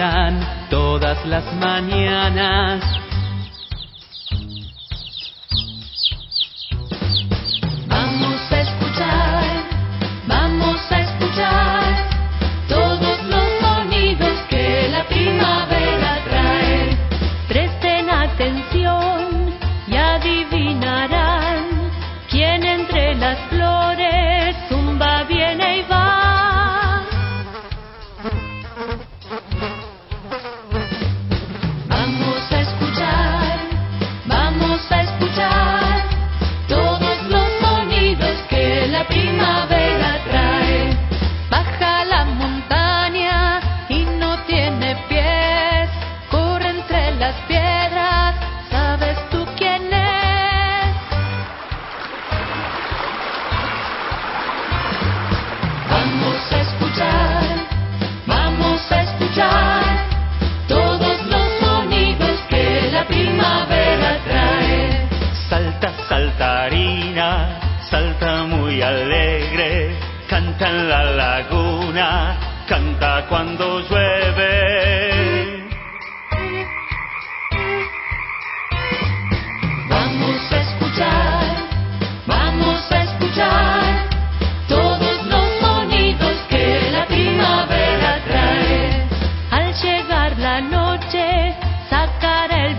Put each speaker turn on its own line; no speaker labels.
esperan todas las mañanas.
Vamos a escuchar todos los sonidos que la primavera trae. Presten atención y adivinarán quién entre las flores zumba, viene y va. Vamos a escuchar todos los sonidos que la primavera trae. Baja la montaña y no tiene pies, corre entre las piedras, ¿sabes tú quién es? Vamos a escuchar todos los sonidos que la primavera trae.
Salta, saltarina, salta muy alegre, canta en la laguna, canta cuando llueve.
Vamos a escuchar todos los sonidos que la primavera trae. Al llegar la noche, sacará el